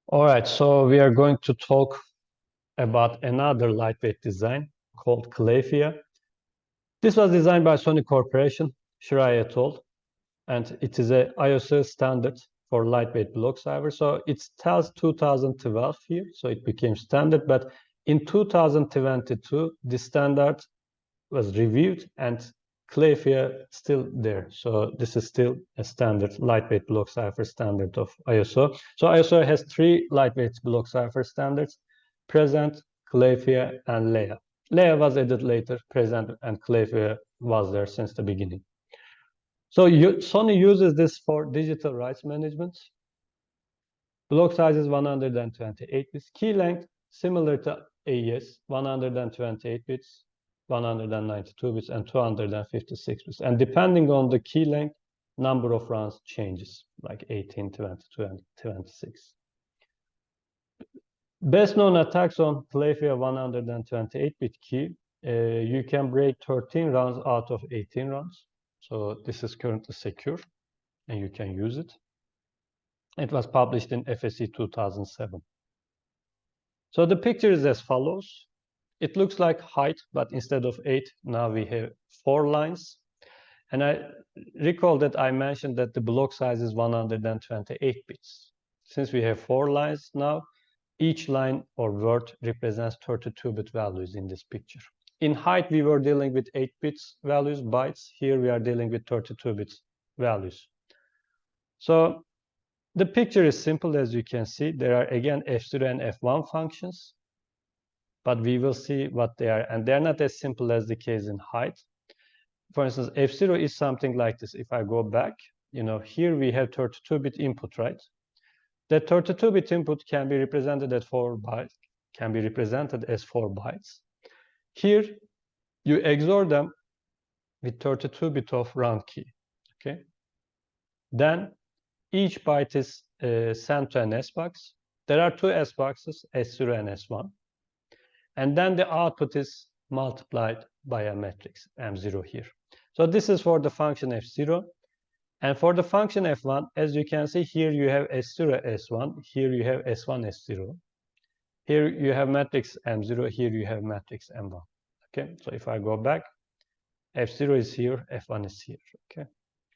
All right, so we are going to talk about another lightweight design called CLEFIA. This was designed by Sony Corporation, Shirai et al., and it is a ISO standard for lightweight block cipher. So it tells 2012 here, so it became standard, but in 2022, the standard was reviewed and CLEFIA still there. So this is still a standard lightweight block cipher standard of ISO. So ISO has three lightweight block cipher standards: present, CLEFIA, and Leia. Leia was added later. Present and CLEFIA was there since the beginning. So Sony uses this for digital rights management. Block size is 128 bits. Key length similar to AES, 128 bits. 192 bits and 256 bits, and depending on the key length, number of rounds changes, like 18, 22, and 26. Best known attacks on CLEFIA 128-bit key, you can break 13 rounds out of 18 rounds. So this is currently secure, and you can use it. It was published in FSC 2007. So the picture is as follows. It looks like height, but instead of 8, now we have 4 lines. And I recall that I mentioned that the block size is 128 bits. Since we have 4 lines now, each line or word represents 32-bit values in this picture. In height, we were dealing with 8 bits values, bytes. Here we are dealing with 32-bit values. So the picture is simple, as you can see. There are, again, F0 and F1 functions, but we will see what they are, and they're not as simple as the case in height. For instance, F0 is something like this. If I go back, here we have 32-bit input, right? That 32-bit input can be represented as 4 bytes. Here, you XOR them with 32-bit of round key, okay? Then each byte is sent to an S box. There are 2 S boxes, S0 and S1. And then the output is multiplied by a matrix, M0 here. So this is for the function F0. And for the function F1, as you can see, here you have S0, S1. Here you have S1, S0. Here you have matrix M0. Here you have matrix M1. Okay, so if I go back, F0 is here, F1 is here. Okay,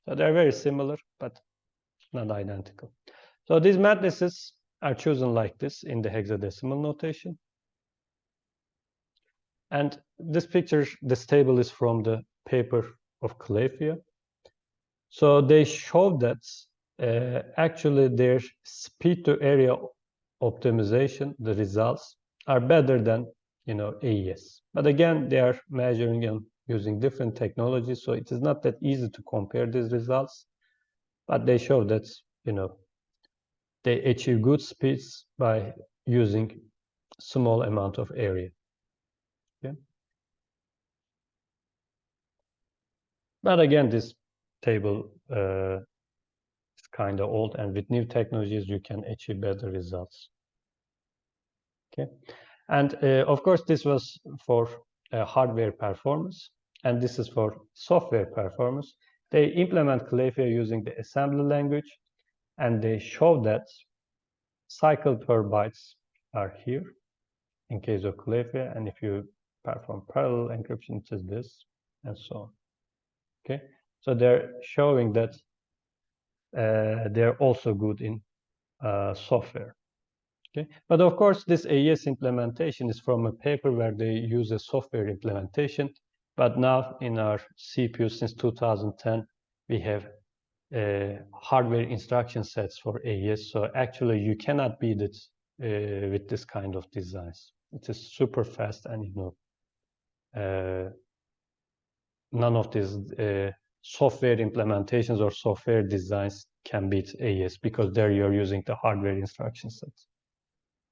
so they're very similar, but not identical. So these matrices are chosen like this in the hexadecimal notation. And this table is from the paper of CLEFIA. So they show that actually their speed to area optimization, the results, are better than AES. But again, they are measuring and using different technologies, so it is not that easy to compare these results. But they show that they achieve good speeds by using small amount of area. Okay. But again, this table is kind of old, and with new technologies, you can achieve better results. Okay, and of course, this was for hardware performance, and this is for software performance. They implement CLEFIA using the assembly language, and they show that cycle per bytes are here in case of CLEFIA, and if you perform parallel encryption, it is this, and so on. Okay, so they're showing that they're also good in software. Okay, but of course, this AES implementation is from a paper where they use a software implementation. But now in our CPU since 2010, we have hardware instruction sets for AES. So actually, you cannot beat it with this kind of designs. It is super fast, and none of these software implementations or software designs can beat AES, because there you're using the hardware instruction sets.